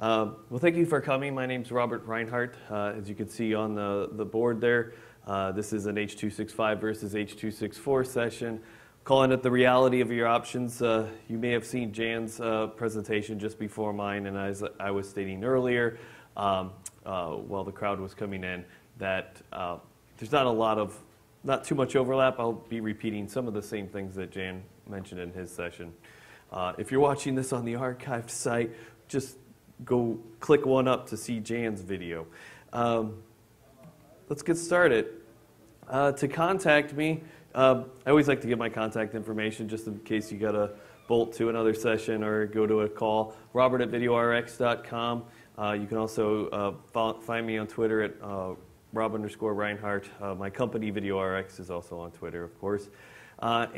Well, thank you for coming. My name's Robert Reinhardt. As you can see on the board there, this is an H.265 versus H.264 session. Calling it the reality of your options. You may have seen Jan's presentation just before mine, and as I was stating earlier, while the crowd was coming in, that there's not too much overlap. I'll be repeating some of the same things that Jan mentioned in his session. If you're watching this on the archived site, just go click one up to see Jan's video. Let's get started. To contact me, I always like to give my contact information just in case you got to bolt to another session or go to a call. Robert@videorx.com. You can also find me on Twitter at Rob_Reinhardt. My company, VideoRx, is also on Twitter, of course. I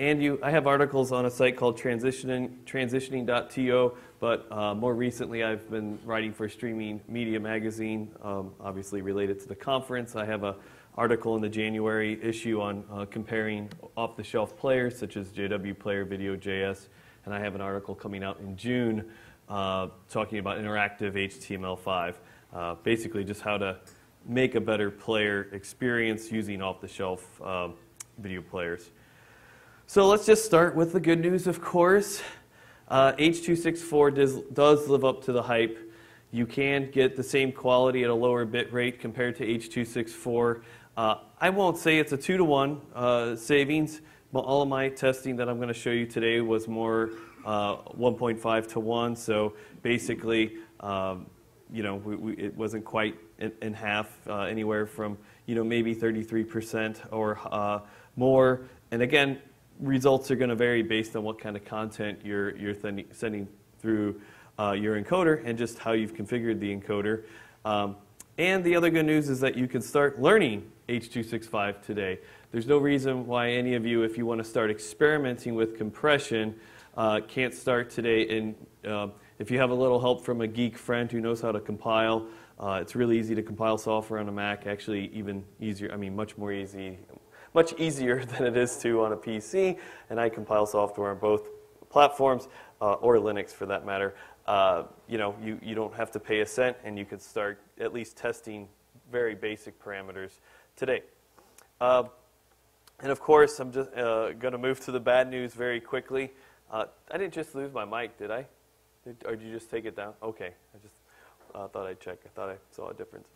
have articles on a site called transitioning.to, but more recently I've been writing for Streaming Media Magazine, obviously related to the conference. I have an article in the January issue on comparing off-the-shelf players such as JW Player, Video.js, and I have an article coming out in June talking about interactive HTML5, basically just how to make a better player experience using off-the-shelf video players. So let's just start with the good news, of course. H.264 does live up to the hype. You can get the same quality at a lower bit rate compared to H.264. I won't say it's a 2-to-1 savings, but all of my testing that I'm going to show you today was more 1.5 to 1. So basically, it wasn't quite in half, anywhere from maybe 33% or more. And again, results are going to vary based on what kind of content you're sending through your encoder and just how you've configured the encoder. And the other good news is that you can start learning H.265 today. There's no reason why any of you, if you want to start experimenting with compression, can't start today. And if you have a little help from a geek friend who knows how to compile, it's really easy to compile software on a Mac, actually even easier, much easier than it is to on a PC, and I compile software on both platforms, or Linux for that matter. You don't have to pay a cent, and you can start at least testing very basic parameters today. And of course, I'm just going to move to the bad news very quickly. I didn't just lose my mic, did I? Or did you just take it down? Okay, I just thought I'd check. I thought I saw a difference.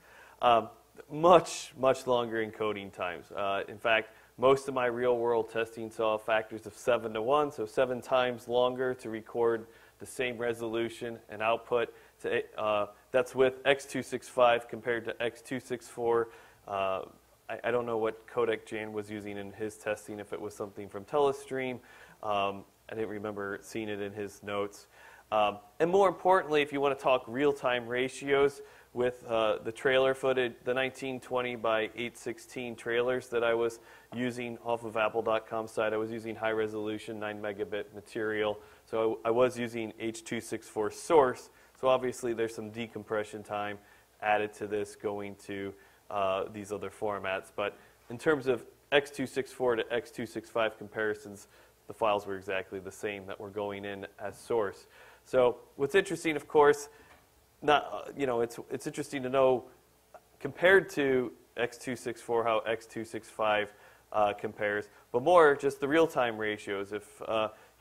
Much longer encoding times. In fact, most of my real-world testing saw factors of 7 to 1, so 7 times longer to record the same resolution and output. That's with H.265 compared to H.264. I don't know what codec Jan was using in his testing, if it was something from Telestream. I didn't remember seeing it in his notes. And more importantly, if you want to talk real-time ratios, with the trailer footage, the 1920 by 816 trailers that I was using off of Apple.com site. I was using high resolution 9 megabit material. So I was using H.264 source. So obviously there's some decompression time added to this going to these other formats. But in terms of H.264 to H.265 comparisons, the files were exactly the same that were going in as source. So what's interesting, of course, it's interesting to know compared to H.264 how H.265 compares, but more just the real-time ratios. If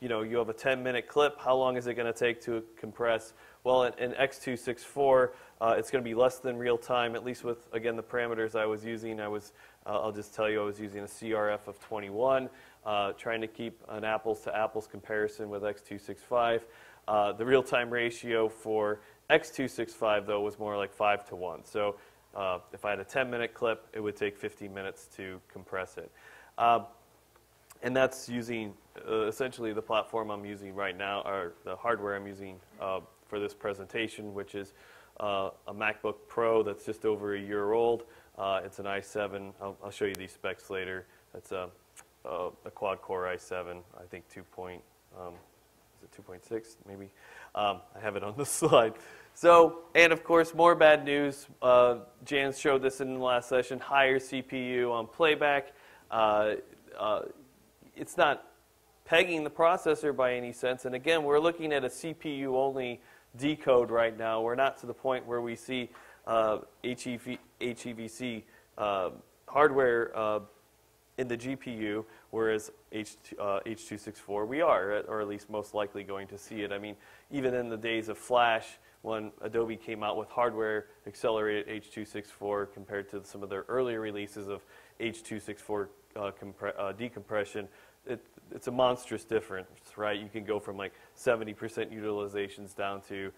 you have a 10-minute clip, how long is it going to take to compress? Well, in H.264, it's going to be less than real-time, at least with, again, the parameters I was using. I'll just tell you, I was using a CRF of 21, trying to keep an apples-to-apples comparison with H.265. The real-time ratio for H.265, though, was more like 5 to 1. So if I had a 10-minute clip, it would take 50 minutes to compress it. And that's using essentially the platform I'm using right now, or the hardware I'm using for this presentation, which is a MacBook Pro that's just over a year old. It's an i7. I'll show you these specs later. It's a quad-core i7, I think 2.6 maybe. I have it on the slide. So, and of course, more bad news. Jan showed this in the last session. Higher CPU on playback. It's not pegging the processor by any sense. And again, we're looking at a CPU-only decode right now. We're not to the point where we see HEVC hardware in the GPU, whereas H.264 we are, or at least most likely going to see it. I mean, even in the days of Flash, when Adobe came out with hardware accelerated H.264 compared to some of their earlier releases of H.264 decompression, it's a monstrous difference, right? You can go from like 70% utilizations down to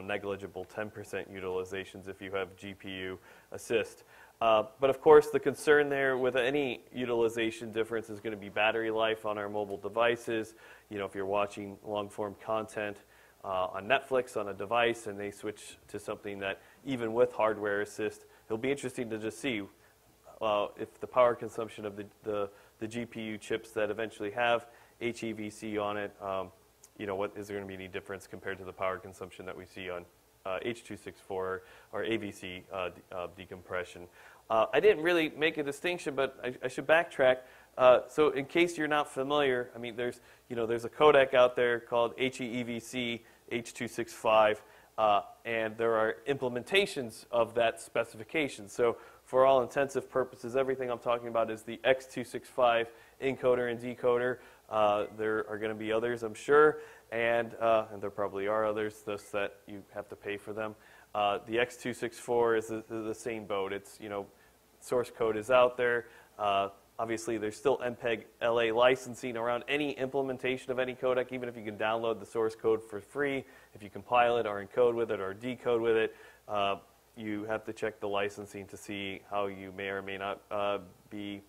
negligible 10% utilizations if you have GPU assist. But of course, the concern there with any utilization difference is going to be battery life on our mobile devices. You know, if you're watching long-form content on Netflix on a device and they switch to something that even with hardware assist, it'll be interesting to just see if the power consumption of the GPU chips that eventually have HEVC on it, is there going to be any difference compared to the power consumption that we see on H.264 or AVC decompression. I didn't really make a distinction, but I should backtrack. So in case you're not familiar, I mean, there's a codec out there called HEVC H.265, and there are implementations of that specification. So for all intensive purposes, everything I'm talking about is the H.265 encoder and decoder. There are going to be others, I'm sure, and there probably are others, just that you have to pay for them. The H.264 is the same boat. It's, source code is out there. Obviously, there's still MPEG LA licensing around any implementation of any codec, even if you can download the source code for free. If you compile it or encode with it or decode with it, you have to check the licensing to see how you may or may not be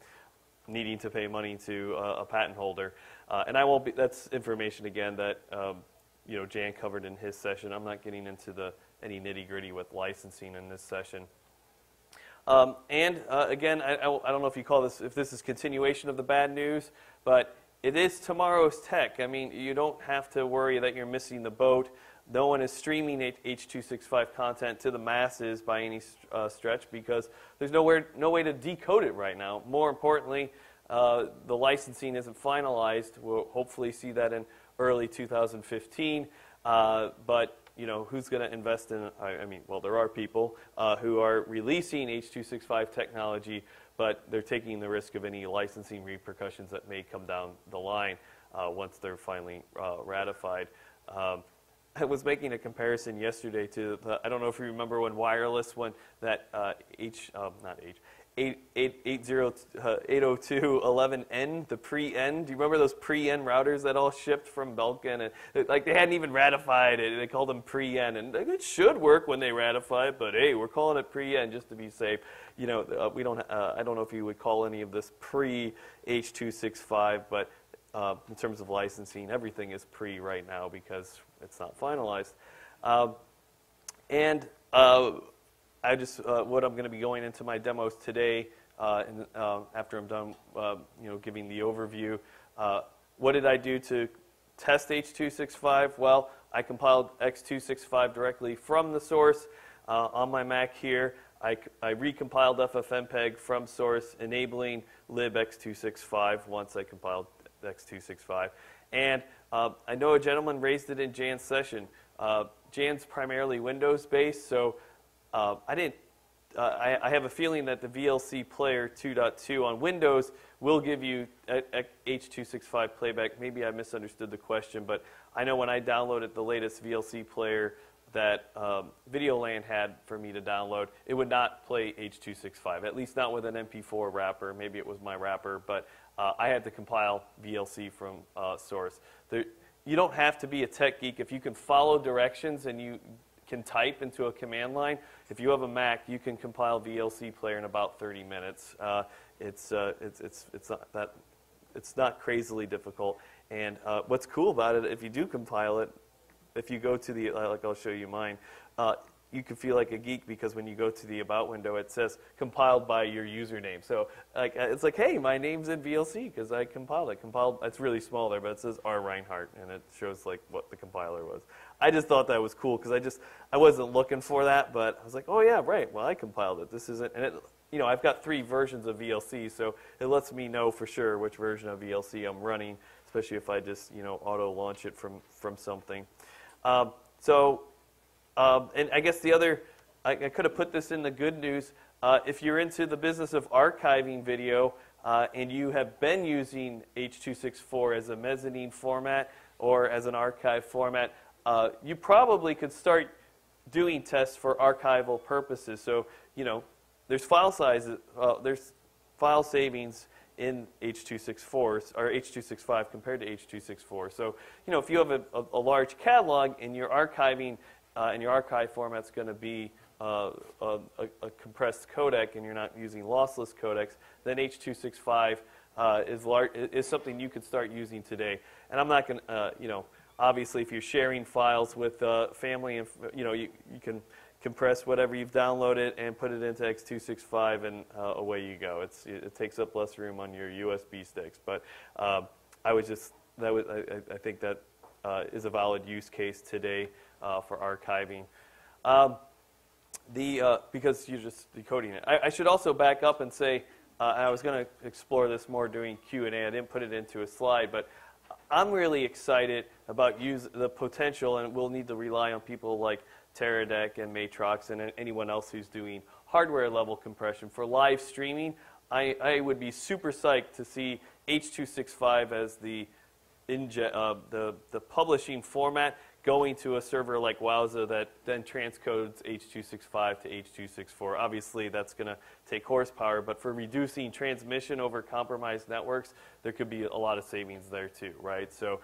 needing to pay money to a patent holder. And I won't be, that's information, again, that Jan covered in his session. I'm not getting into any nitty-gritty with licensing in this session. Again, I don't know if you call this, if this is continuation of the bad news, but it is tomorrow's tech. I mean, you don't have to worry that you're missing the boat. No one is streaming H.265 content to the masses by any stretch because there's no way to decode it right now. More importantly, the licensing isn't finalized. We'll hopefully see that in early 2015. But who's going to invest in, well, there are people who are releasing H.265 technology, but they're taking the risk of any licensing repercussions that may come down the line once they're finally ratified. I was making a comparison yesterday to I don't know if you remember when wireless, when that 802.11n, the pre-N. Do you remember those pre-N routers that all shipped from Belkin? And they hadn't even ratified it. They called them pre-N, and it should work when they ratify it. But hey, we're calling it pre-N just to be safe. We don't. I don't know if you would call any of this pre-H.265, but in terms of licensing, everything is pre right now because it's not finalized. I just what I'm going to be going into my demos today, and after I'm done, giving the overview. What did I do to test H.265? Well, I compiled X265 directly from the source on my Mac here. I recompiled FFmpeg from source, enabling libx265 once I compiled X265. And I know a gentleman raised it in Jan's session. Jan's primarily Windows-based, so I have a feeling that the VLC Player 2.2 on Windows will give you H.265 playback. Maybe I misunderstood the question, but I know when I downloaded the latest VLC player that Videoland had for me to download, it would not play H.265, at least not with an MP4 wrapper. Maybe it was my wrapper, but I had to compile VLC from source. You don't have to be a tech geek. If you can follow directions and you can type into a command line, if you have a Mac, you can compile VLC player in about 30 minutes. It's not crazily difficult. And what's cool about it, if you do compile it, if you go to the, like I'll show you mine, you can feel like a geek because when you go to the About window, it says compiled by your username. So it's like, hey, my name's in VLC because I compiled it. It's really small there, but it says R. Reinhardt, and it shows like what the compiler was. I just thought that was cool because I wasn't looking for that, but I was like, oh yeah, right. Well, I compiled it. This isn't, and I've got 3 versions of VLC, so it lets me know for sure which version of VLC I'm running, especially if I just auto launch it from something. So, and I guess the other, I could have put this in the good news. If you're into the business of archiving video and you have been using H.264 as a mezzanine format or as an archive format, you probably could start doing tests for archival purposes. So, you know, there's file sizes, there's file savings in H.264 or H.265 compared to H.264. So, you know, if you have a large catalog and you're archiving and your archive format's going to be a compressed codec and you're not using lossless codecs, then H.265 is something you could start using today. And I'm not going to, you know, obviously if you're sharing files with family, and you know, you can compress whatever you've downloaded and put it into H.265 and away you go. It takes up less room on your USB sticks. But I think that is a valid use case today for archiving. Because you're just decoding it. I should also back up and say, I was going to explore this more during Q&A. I didn't put it into a slide, but I'm really excited about the potential, and we'll need to rely on people like Teradek and Matrox and anyone else who's doing hardware-level compression. For live streaming, I would be super psyched to see H.265 as the publishing format going to a server like Wowza that then transcodes H.265 to H.264. Obviously, that's going to take horsepower, but for reducing transmission over compromised networks, there could be a lot of savings there too, right? So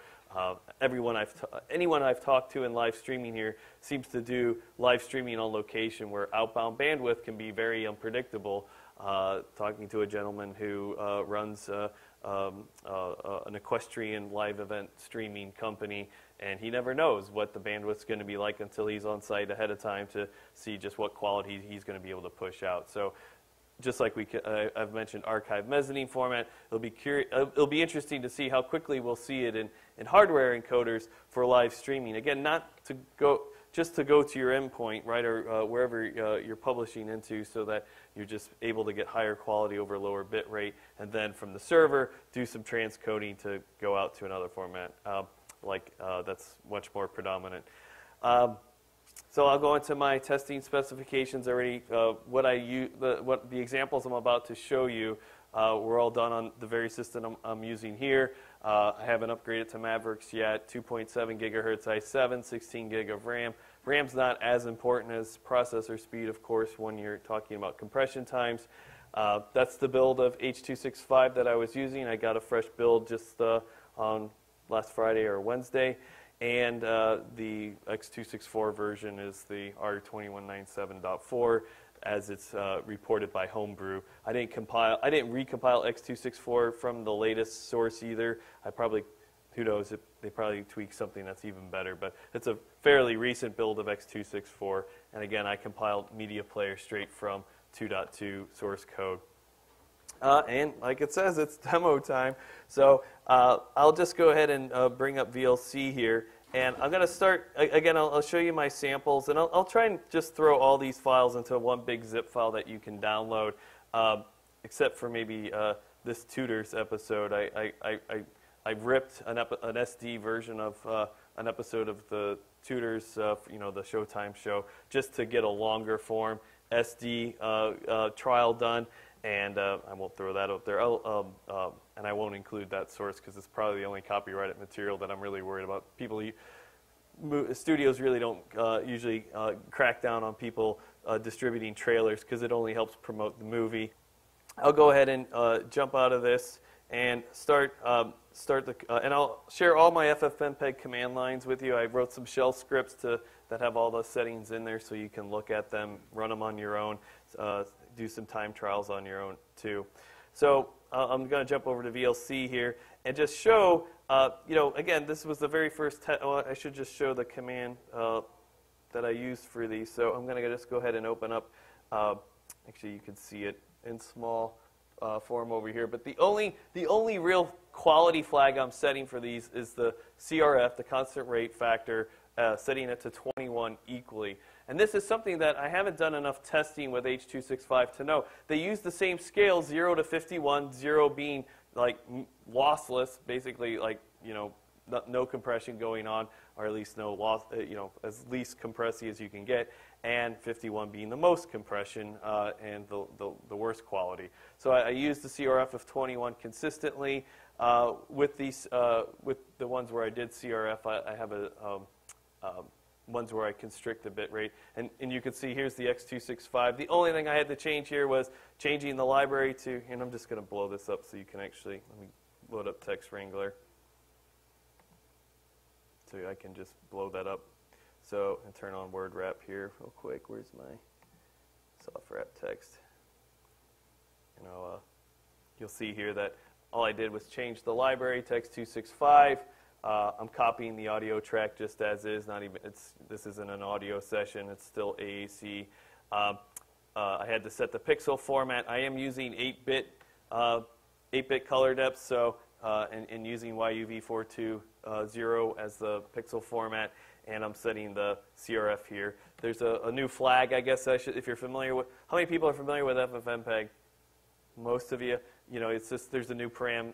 anyone I've talked to in live streaming here seems to do live streaming on location where outbound bandwidth can be very unpredictable. Talking to a gentleman who runs an equestrian live event streaming company, and he never knows what the bandwidth's going to be like until he's on site ahead of time to see just what quality he's going to be able to push out. So just like I've mentioned archive mezzanine format, it'll be interesting to see how quickly we'll see it in hardware encoders for live streaming. Again, not to go just to go to your endpoint, right, or wherever you're publishing into, so that you're just able to get higher quality over lower bit rate, and then from the server do some transcoding to go out to another format. That's much more predominant. So I'll go into my testing specifications already. What the examples I'm about to show you were all done on the very system I'm using here. I haven't upgraded to Mavericks yet. 2.7 gigahertz i7, 16 gig of RAM. RAM's not as important as processor speed, of course, when you're talking about compression times. That's the build of H.265 that I was using. I got a fresh build just on last Friday or Wednesday. And the X.264 version is the R2197.4 as it's reported by Homebrew. I didn't recompile X.264 from the latest source either. Who knows, they probably tweaked something that's even better. But it's a fairly recent build of X.264. And again, I compiled Media Player straight from 2.2 source code. And like it says, it's demo time. So I'll just go ahead and bring up VLC here. And I'm going to start, again, I'll show you my samples. And I'll try and just throw all these files into one big zip file that you can download, except for maybe this Tutors episode. I ripped an SD version of an episode of the Tutors, the Showtime show, just to get a longer form SD trial done. And I won't throw that out there. And I won't include that source because it's probably the only copyrighted material that I'm really worried about. Studios really don't usually crack down on people distributing trailers because it only helps promote the movie. I'll go ahead and jump out of this and start and I'll share all my FFmpeg command lines with you. I wrote some shell scripts that have all the settings in there so you can look at them, run them on your own, do some time trials on your own too. So I'm going to jump over to VLC here and just show, again, this was the very first I should just show the command that I used for these. So I'm going to just go ahead and open up, actually you can see it in small form over here. But the only real quality flag I'm setting for these is the CRF, the constant rate factor, setting it to 21 equally. And this is something that I haven't done enough testing with H.265 to know. They use the same scale, 0 to 51, 0 being like lossless, basically like, no compression going on, or at least no loss, as least compressy as you can get, and 51 being the most compression and the worst quality. So I use the CRF of 21 consistently. With these, with the ones where I did CRF, I have ones where I constrict the bit rate. And you can see here's the H.265. The only thing I had to change here was changing the library to, and I'm just going to blow this up so you can actually, let me load up Text Wrangler. So I can just blow that up. So, and turn on word wrap here real quick. Where's my soft wrap text? You'll see here that all I did was change the library to H.265. I'm copying the audio track just as is. This isn't an audio session. It's still AAC. I had to set the pixel format. I am using 8-bit color depth, so and using YUV420 as the pixel format, and I'm setting the CRF here. There's a new flag, I guess. If you're familiar with, how many people are familiar with FFmpeg? Most of you. It's just there's a new param.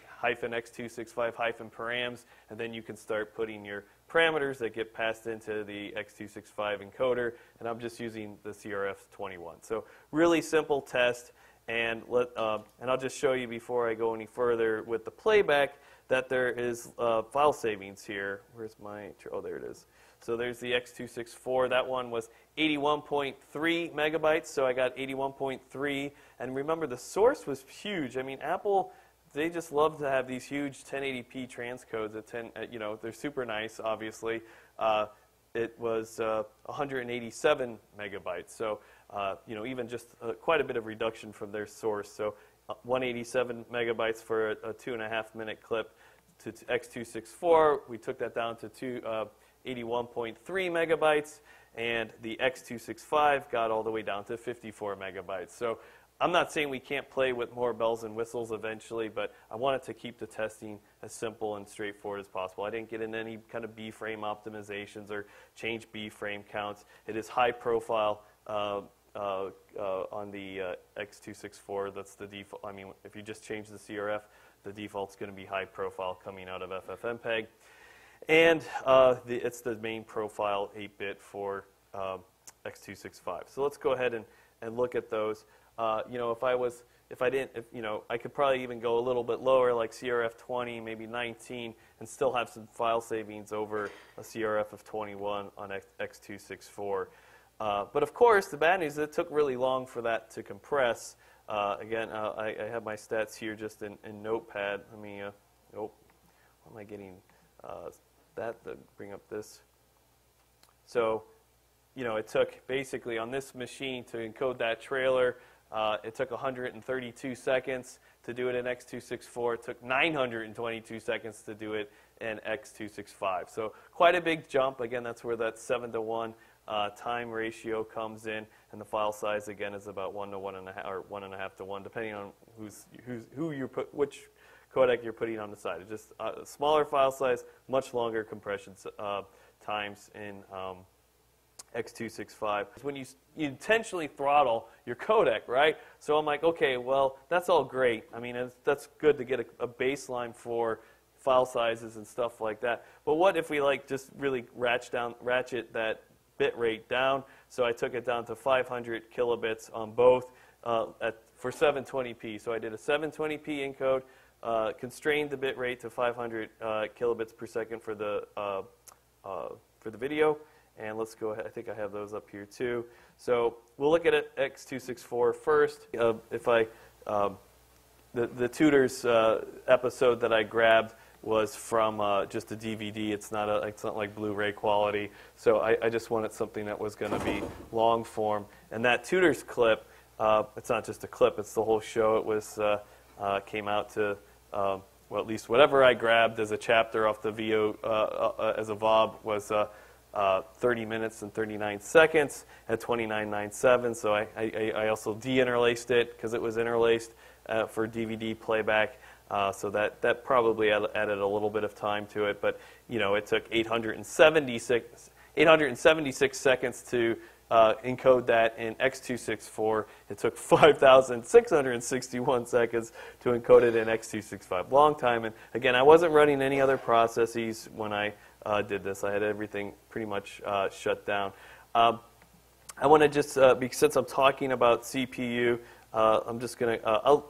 Hyphen H.265 hyphen params, and then you can start putting your parameters that get passed into the H.265 encoder, and I'm just using the CRF21. So really simple test, and I'll just show you before I go any further with the playback that there is file savings here. Where's my, oh, there it is. So there's the H.264. That one was 81.3 megabytes, so I got 81.3, and remember the source was huge. I mean, Apple, they just love to have these huge 1080p transcodes at 10. They're super nice, obviously. It was 187 megabytes, so even just quite a bit of reduction from their source. So 187 megabytes for a 2.5-minute clip to H.264. We took that down to 81.3 megabytes, and the H.265 got all the way down to 54 megabytes. So I'm not saying we can't play with more bells and whistles eventually, but I wanted to keep the testing as simple and straightforward as possible. I didn't get into any kind of B-frame optimizations or change B-frame counts. It is high profile on the H.264. That's the default. I mean, if you just change the CRF, the default's going to be high profile coming out of FFmpeg. And it's the main profile 8-bit for H.265. So let's go ahead and look at those. I could probably even go a little bit lower, like CRF 20, maybe 19, and still have some file savings over a CRF of 21 on H.264. But of course, the bad news is it took really long for that to compress. Again, I have my stats here just in Notepad. Let me, what am I getting that to bring up this? So, it took basically on this machine to encode that trailer. It took 132 seconds to do it in H.264. It took 922 seconds to do it in H.265. So quite a big jump. Again, that's where that 7-to-1 time ratio comes in, and the file size again is about 1 to 1.5 or 1.5 to 1, depending on which codec you're putting on the side. It's just a smaller file size, much longer compression times in H.265. When you intentionally throttle your codec, right? So I'm like, okay, well, that's all great. I mean, that's good to get a baseline for file sizes and stuff like that. But what if we just really ratchet that bit rate down? So I took it down to 500 kilobits on both for 720p. So I did a 720p encode, constrained the bit rate to 500 kilobits per second for the video. And let's go ahead. I think I have those up here too. So we'll look at H.264 first. The tutors episode that I grabbed was from just a DVD. It's not like Blu-ray quality. So I just wanted something that was going to be long form. And that tutors clip, it's not just a clip. It's the whole show. It was came out to well, at least whatever I grabbed as a chapter off the VO as a VOB was 30 minutes and 39 seconds at 29.97. So I also de-interlaced it because it was interlaced for DVD playback. So that probably added a little bit of time to it. But it took 876 seconds to encode that in H.264. It took 5,661 seconds to encode it in H.265. Long time. And again, I wasn't running any other processes when I did this. I had everything pretty much shut down. I want to just, since I'm talking about CPU, I'm just going to,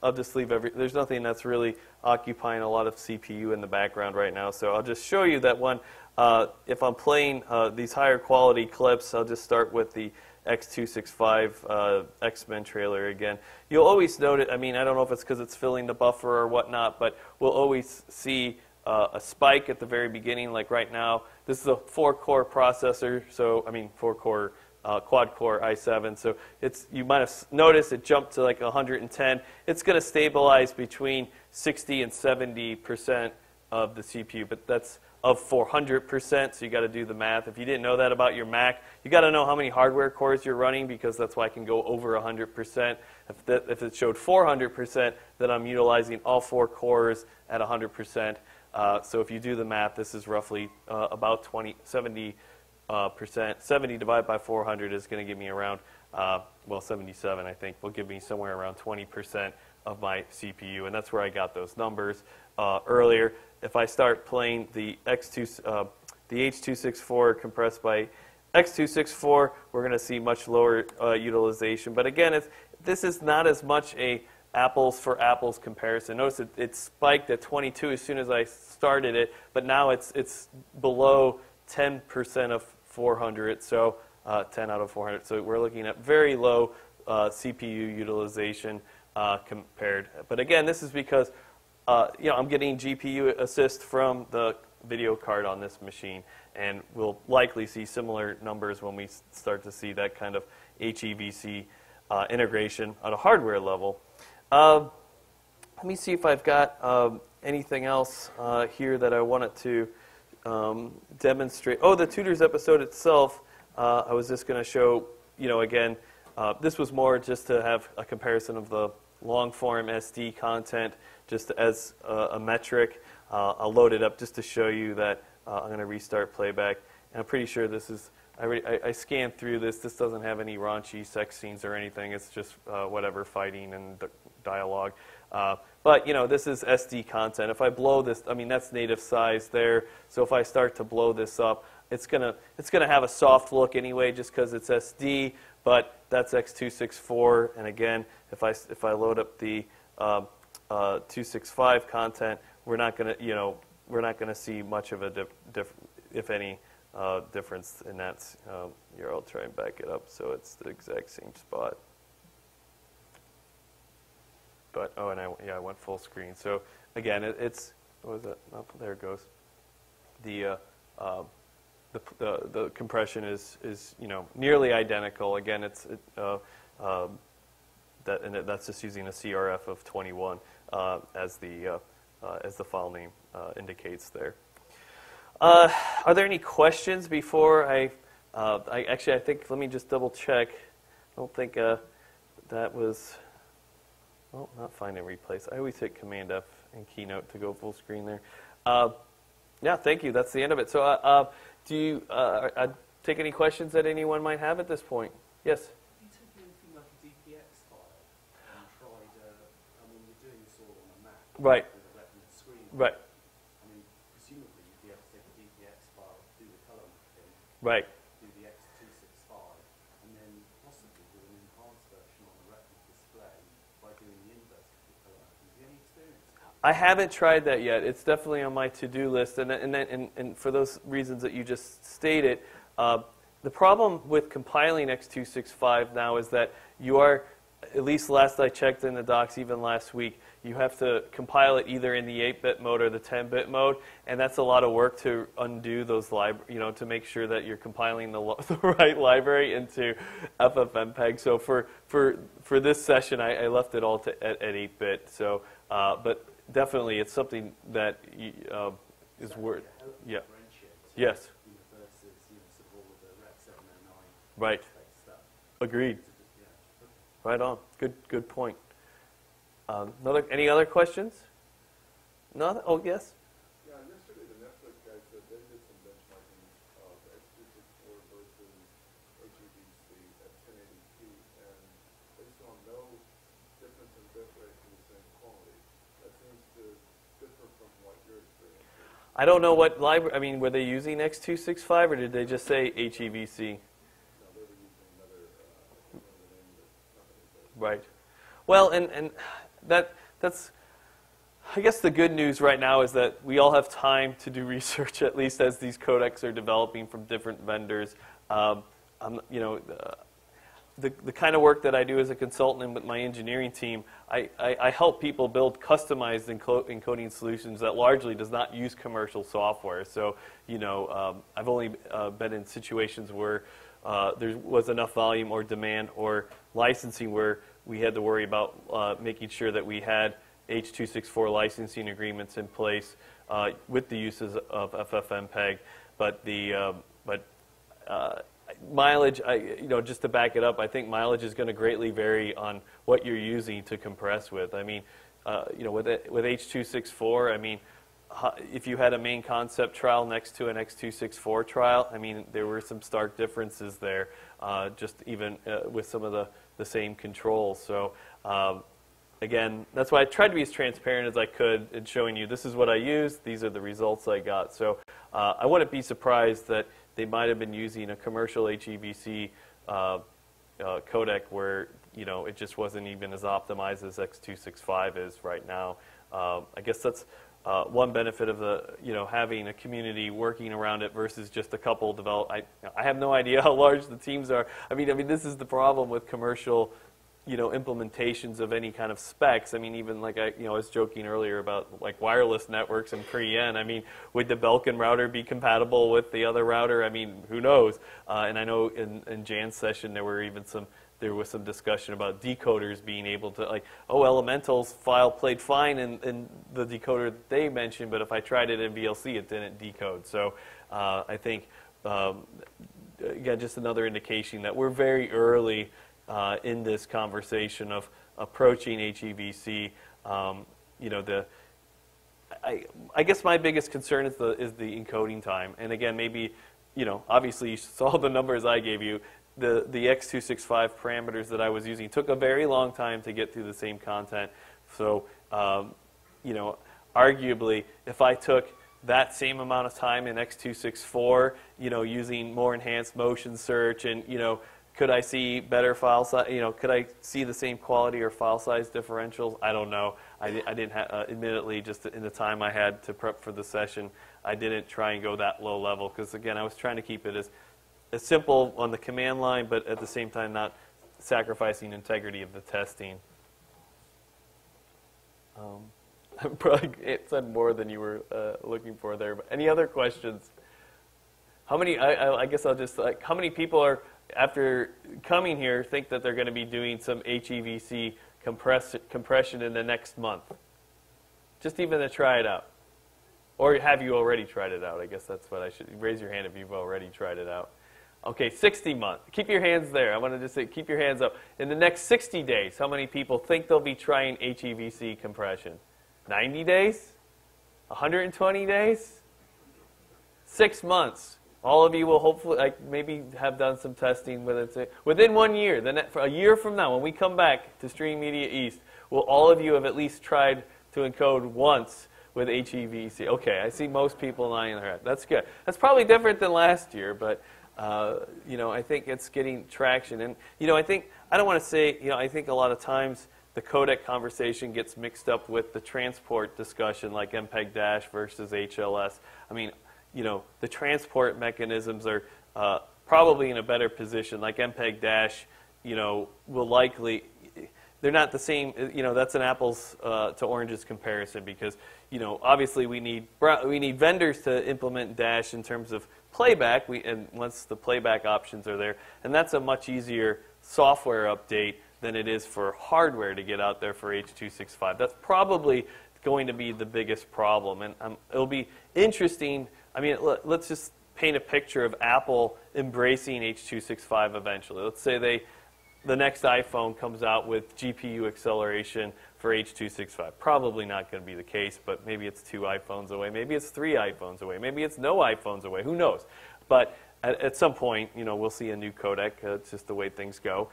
I'll just leave there's nothing that's really occupying a lot of CPU in the background right now. So I'll just show you that one. If I'm playing these higher quality clips, I'll just start with the H.265 X-Men trailer again. You'll always note it. I mean, I don't know if it's because it's filling the buffer or whatnot, but we'll always see a spike at the very beginning. Like right now, this is a 4-core processor. So, I mean, 4-core quad-core i7. So you might have noticed it jumped to like 110. It's going to stabilize between 60 and 70% of the CPU, but that's of 400%, so you got to do the math. If you didn't know that about your Mac, you got to know how many hardware cores you're running, because that's why I can go over 100%. If it showed 400%, then I'm utilizing all 4 cores at 100%. So if you do the math, this is roughly about 70%. 70 divided by 400 is going to give me around, 77, I think, will give me somewhere around 20% of my CPU, and that's where I got those numbers earlier. If I start playing the H.264 compressed by H.264, we're going to see much lower utilization. But again, this is not as much a apples for apples comparison. Notice it spiked at 22 as soon as I started it, but now it's below 10% of 400, so 10 out of 400. So we're looking at very low CPU utilization compared. But again, this is because I'm getting GPU assist from the video card on this machine, and we'll likely see similar numbers when we start to see that kind of HEVC integration on a hardware level. Let me see if I've got anything else here that I wanted to demonstrate. Oh, the tutors episode itself, I was just going to show, again, this was more just to have a comparison of the long-form SD content just as a metric. I'll load it up just to show you that I'm going to restart playback. And I'm pretty sure this is, I scanned through this. This doesn't have any raunchy sex scenes or anything. It's just whatever, fighting and dialogue. But, this is SD content. If I blow this, I mean, that's native size there. So if I start to blow this up, it's gonna have a soft look anyway, just because it's SD. But that's H.264. And again, if I load up the 265 content, we're not gonna see much of a if any difference in that. Here, I'll try and back it up so it's the exact same spot. But I went full screen. So again, it's what was it? Oh, there it goes. The compression is nearly identical. Again, that's just using a CRF of 21 as the file name indicates there. Are there any questions before I think, let me just double check. I don't think that was. Oh, not find and replace. I always hit Command F in Keynote to go full screen there. Yeah, thank you. That's the end of it. So do you take any questions that anyone might have at this point? Yes? Have you taken anything like a DPX file and tried, you're doing this all on a Mac. Right. With a retina screen. Right. Presumably you'd be able to take a DPX file, do the color mapping. Right. Do the H.265, and then possibly do an enhanced version on the retina display by doing the inverse of the color mapping. Do you have any experience? I haven't tried that yet. It's definitely on my to-do list, and for those reasons that you just stated, the problem with compiling H.265 now is that you are, at least last I checked in the docs, even last week, you have to compile it either in the 8-bit mode or the 10-bit mode, and that's a lot of work to undo those to make sure that you're compiling the right library into FFmpeg. So for this session, I left it all at 8-bit. So, but definitely, it's something that is worth. Yeah. Yes. Right. Agreed. Right on. Good point. Any other questions? No? Oh, yes? Yeah, yesterday the Netflix guy said they did some benchmarking of H.264 versus H.264 at 1080p, and based on no difference in bit rate for the same quality, that seems to differ from what your experience is. I don't know what library. I mean, were they using X.265 or did they just say HEVC? No, they were using another, I can't remember the name of the company, but Right. Well, and that's, I guess the good news right now is that we all have time to do research, at least as these codecs are developing from different vendors. You know, the kind of work that I do as a consultant and with my engineering team, I help people build customized encoding solutions that largely does not use commercial software. So, you know, I've only been in situations where there was enough volume or demand or licensing where we had to worry about making sure that we had H.264 licensing agreements in place with the uses of FFmpeg. But the mileage, you know, just to back it up, I think mileage is going to greatly vary on what you're using to compress with. I mean, you know, with H.264, I mean, if you had a main concept trial next to an X.264 trial, I mean, there were some stark differences there, just even with some of the same controls. So, again, that's why I tried to be as transparent as I could in showing you this is what I used, these are the results I got. So I wouldn't be surprised that they might have been using a commercial HEVC codec where, you know, it just wasn't even as optimized as X.265 is right now. I guess that's one benefit of the, you know, having a community working around it versus just a couple develop. I have no idea how large the teams are. I mean, this is the problem with commercial, you know, implementations of any kind of specs. I mean, even like I was joking earlier about like wireless networks and pre-N. I mean, would the Belkin router be compatible with the other router? I mean, who knows? And I know in Jan's session there was some discussion about decoders being able to, like, oh, Elemental's file played fine in the decoder that they mentioned, but if I tried it in VLC, it didn't decode. So I think, again, just another indication that we're very early in this conversation of approaching HEVC. You know, I guess my biggest concern is the encoding time. And again, maybe, you know, obviously you saw the numbers I gave you. The X.265 parameters that I was using took a very long time to get through the same content. So, you know, arguably, if I took that same amount of time in X.264, you know, using more enhanced motion search and, you know, could I see better file size? You know, could I see the same quality or file size differentials? I don't know. I didn't admittedly, just in the time I had to prep for the session, I didn't try and go that low level because, again, I was trying to keep it as simple on the command line, but at the same time not sacrificing integrity of the testing. Probably it said more than you were looking for there. But any other questions? How many? I guess I'll just like. How many people are, after coming here, think that they're going to be doing some HEVC compression in the next month? Just even to try it out. Or have you already tried it out? I guess that's what I should, raise your hand if you've already tried it out. Okay, 60 months. Keep your hands there. I want to just say, keep your hands up. In the next 60 days, how many people think they'll be trying HEVC compression? 90 days? 120 days? 6 months. All of you will hopefully, like, maybe have done some testing within 1 year. For a year from now, when we come back to Stream Media East, will all of you have at least tried to encode once with HEVC? Okay, I see most people nodding their head. That's good. That's probably different than last year, but you know, I think it's getting traction. And you know, I don't want to say, you know, I think a lot of times the codec conversation gets mixed up with the transport discussion, like MPEG- versus HLS. I mean, you know, the transport mechanisms are probably in a better position. Like MPEG-, you know, will likely, they're not the same. You know, that's an apples to oranges comparison because, you know, obviously we need vendors to implement Dash in terms of playback. And once the playback options are there, and that's a much easier software update than it is for hardware to get out there for H.265. That's probably going to be the biggest problem, and it'll be interesting. I mean, let's just paint a picture of Apple embracing H.265 eventually. Let's say the next iPhone comes out with GPU acceleration for H.265. Probably not going to be the case, but maybe it's 2 iPhones away. Maybe it's 3 iPhones away. Maybe it's no iPhones away. Who knows? But at some point, we'll see a new codec. It's just the way things go.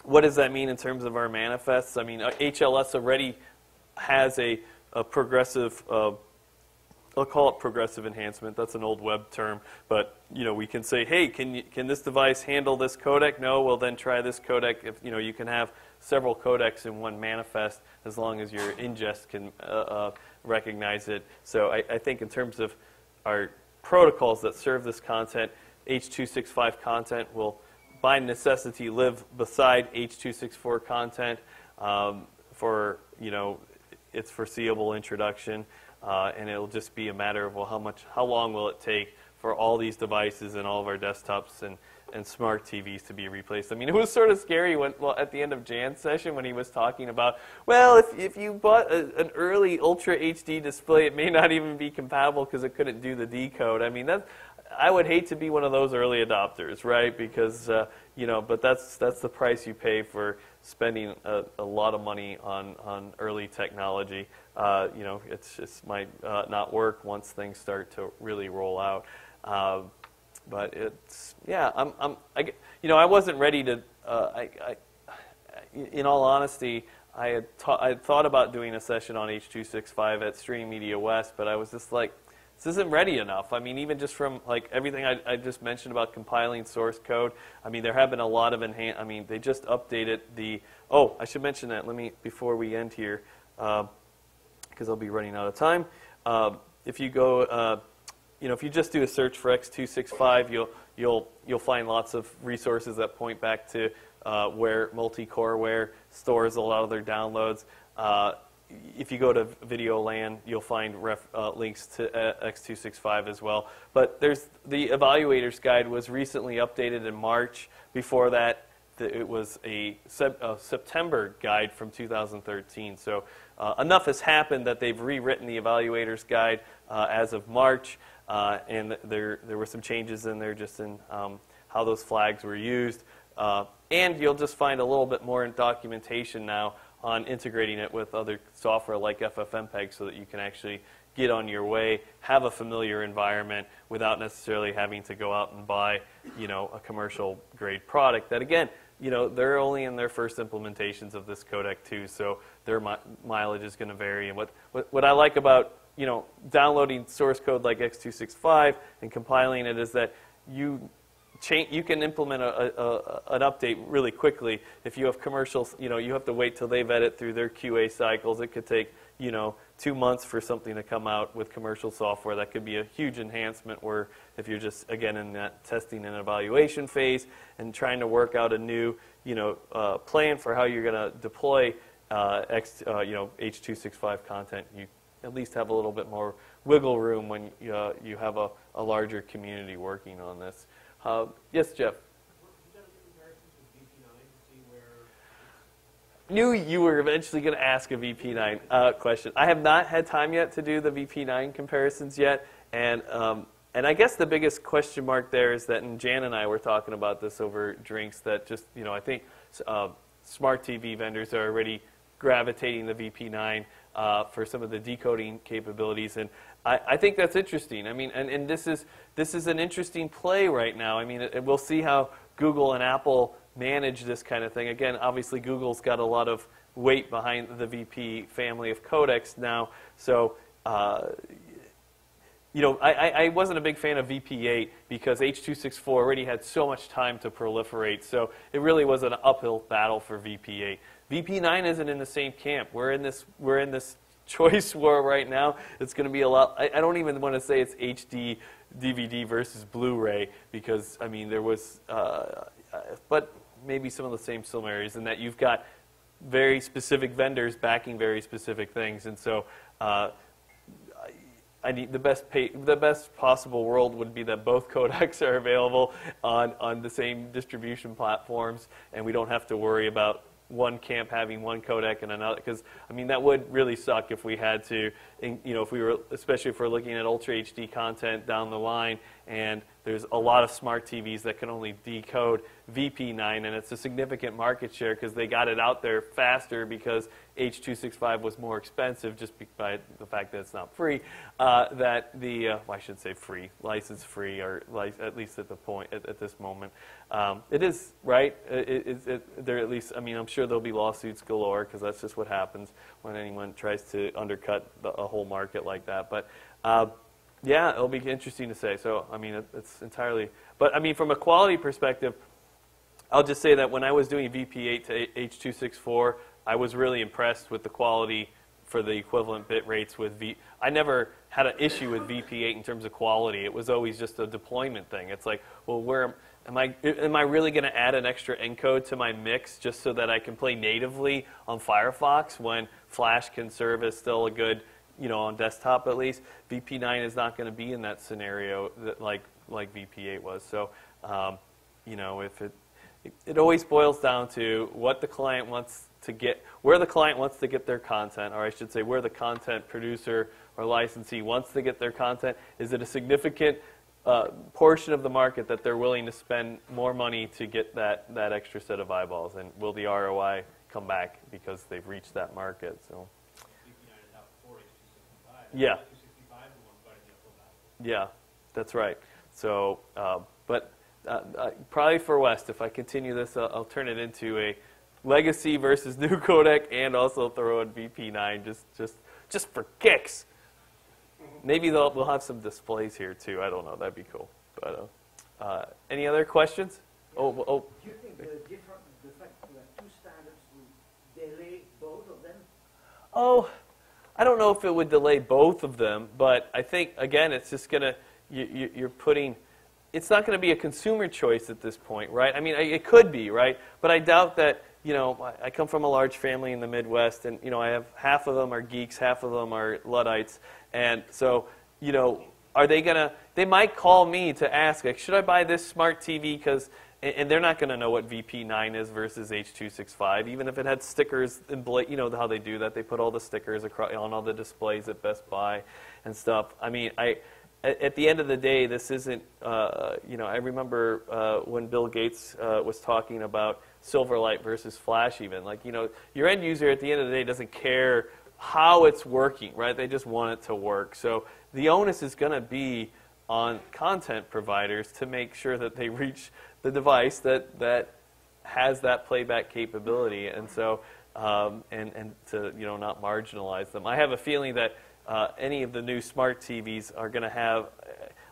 What does that mean in terms of our manifests? I mean, HLS already has a progressive, I'll call it progressive enhancement. That's an old web term, but we can say, hey, can this device handle this codec? No, well then try this codec. If you can have several codecs in one manifest as long as your ingest can recognize it. So I think in terms of our protocols that serve this content, H.265 content will by necessity live beside H.264 content for its foreseeable introduction. And it'll just be a matter of, well, how long will it take for all these devices and all of our desktops and smart TVs to be replaced? I mean, it was sort of scary at the end of Jan's session when he was talking about, well, if you bought an early Ultra HD display, it may not even be compatible because it couldn't do the decode. I mean, I would hate to be one of those early adopters, right? Because, but that's the price you pay for spending a lot of money on early technology. It just might not work once things start to really roll out. But it's, yeah, I wasn't ready to, in all honesty, I had thought about doing a session on H.265 at Stream Media West, but I was just like, this isn't ready enough. I mean, even just from everything I just mentioned about compiling source code, I mean, there have been a lot of they just updated I should mention that, before we end here, because I'll be running out of time. If you go, if you just do a search for H.265, you'll find lots of resources that point back to where Multicoreware stores a lot of their downloads. If you go to VideoLAN, you'll find links to H.265 as well. But the Evaluator's Guide was recently updated in March. Before that, it was a September guide from 2013. So enough has happened that they've rewritten the Evaluator's Guide as of March, and there were some changes in there just in how those flags were used. And you'll just find a little bit more in documentation now on integrating it with other software like FFmpeg so that you can actually get on your way, have a familiar environment without necessarily having to go out and buy, a commercial grade product that, again, they're only in their first implementations of this codec too, so their mileage is going to vary. And what I like about, downloading source code like H.265 and compiling it is that you can implement an update really quickly. If you have commercials, you have to wait till they vet it through their QA cycles. It could take, 2 months for something to come out with commercial software. That could be a huge enhancement where if you're just, again, in that testing and evaluation phase and trying to work out a new, plan for how you're going to deploy, H.265 content, you at least have a little bit more wiggle room when you have a larger community working on this. Yes, Jeff? Knew you were eventually going to ask a VP9 question. I have not had time yet to do the VP9 comparisons yet, and I guess the biggest question mark there is that, and Jan and I were talking about this over drinks, that just, I think smart TV vendors are already gravitating the VP9 for some of the decoding capabilities, and I think that's interesting. I mean, and this is an interesting play right now. I mean, we'll see how Google and Apple manage this kind of thing. Again, obviously Google's got a lot of weight behind the VP family of codecs now. So, I wasn't a big fan of VP8 because H.264 already had so much time to proliferate. So it really was an uphill battle for VP8. VP9 isn't in the same camp. We're in this choice war right now. It's going to be a lot. I don't even want to say it's HD DVD versus Blu-ray because, I mean, there was, but maybe some of the same similarities in that you've got very specific vendors backing very specific things. And so I need the best possible world would be that both codecs are available on the same distribution platforms, and we don't have to worry about one camp having one codec and another, because I mean that would really suck if we had to if we were, especially if we're looking at Ultra HD content down the line, and there's a lot of smart TVs that can only decode VP9, and it's a significant market share because they got it out there faster because H.265 was more expensive just by the fact that it's not free. That the I should say free, license free, or at least at the point at this moment, it is right. There at least. I mean, I'm sure there'll be lawsuits galore because that's just what happens when anyone tries to undercut a whole market like that. But yeah, it'll be interesting to say. So, I mean, it's entirely. But, I mean, from a quality perspective, I'll just say that when I was doing VP8 to H.264, I was really impressed with the quality for the equivalent bit rates with I never had an issue with VP8 in terms of quality. It was always just a deployment thing. It's like, well, where am I really going to add an extra encode to my mix just so that I can play natively on Firefox when Flash can serve as still a good, on desktop at least? VP9 is not going to be in that scenario that like VP8 was. So, if it always boils down to what the client wants to get, where the client wants to get their content, or I should say where the content producer or licensee wants to get their content. Is it a significant portion of the market that they're willing to spend more money to get that extra set of eyeballs? And will the ROI come back because they've reached that market? So. Yeah. Yeah, that's right. So, but probably for West, if I continue this, I'll turn it into a legacy versus new codec, and also throw in VP9 just for kicks. Maybe we'll have some displays here too. I don't know. That'd be cool. But any other questions? Yeah. Oh. Do you think the fact that you have two standards will delay both of them? Oh, I don't know if it would delay both of them, but I think, again, it's just going to, you're putting, it's not going to be a consumer choice at this point, right? I mean, it could be, right? But I doubt that, I come from a large family in the Midwest, and, I have half of them are geeks, half of them are Luddites. And so, are they going to, they might call me to ask, like, should I buy this smart TV? And they're not going to know what VP9 is versus H.265, even if it had stickers, how they do that. They put all the stickers on all the displays at Best Buy and stuff. I mean, at the end of the day, this isn't, I remember when Bill Gates was talking about Silverlight versus Flash even. Like, your end user at the end of the day doesn't care how it's working, right? They just want it to work. So the onus is going to be on content providers to make sure that they reach the device that has that playback capability, and so and to not marginalize them. I have a feeling that any of the new smart TVs are going to have.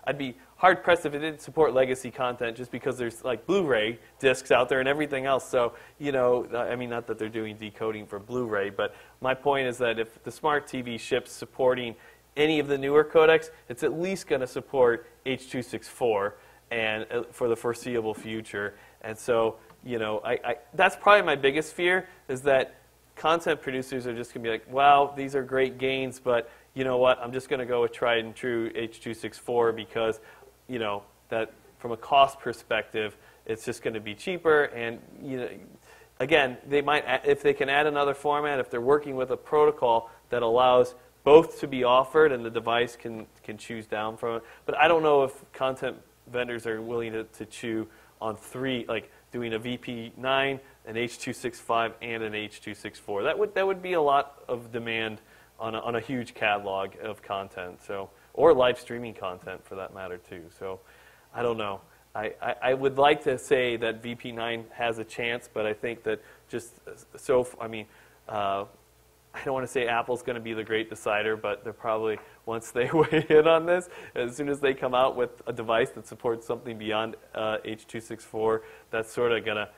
I'd be hard pressed if it didn't support legacy content, just because there's like Blu-ray discs out there and everything else. So I mean, not that they're doing decoding for Blu-ray, but my point is that if the smart TV ships supporting any of the newer codecs, it's at least going to support H.264 and for the foreseeable future. And so, that's probably my biggest fear, is that content producers are just going to be like, wow, these are great gains, but you know what, I'm just going to go with tried and true H.264 because, that from a cost perspective, it's just going to be cheaper. And, again, they might, if they can add another format, if they're working with a protocol that allows both to be offered and the device can choose down from it. But I don't know if content vendors are willing to chew on three, like doing a VP9, an H.265, and an H.264. That would be a lot of demand on a huge catalog of content, so, or live streaming content for that matter too. So I don't know. I would like to say that VP9 has a chance, but I think that I don't want to say Apple's going to be the great decider, but they're probably, once they weigh in on this, as soon as they come out with a device that supports something beyond H.264, that's sort of going to,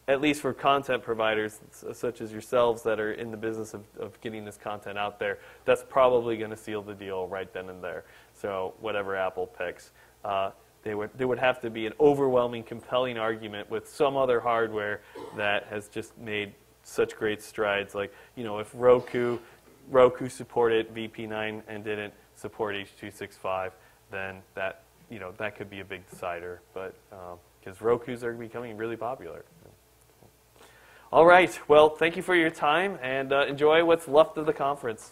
at least for content providers such as yourselves that are in the business of getting this content out there, that's probably going to seal the deal right then and there. So whatever Apple picks. There would have to be an overwhelming, compelling argument with some other hardware that has just made such great strides. Like, if Roku supported VP9 and didn't support H.265, then that could be a big decider. But because Rokus are becoming really popular. All right. Well, thank you for your time, and enjoy what's left of the conference.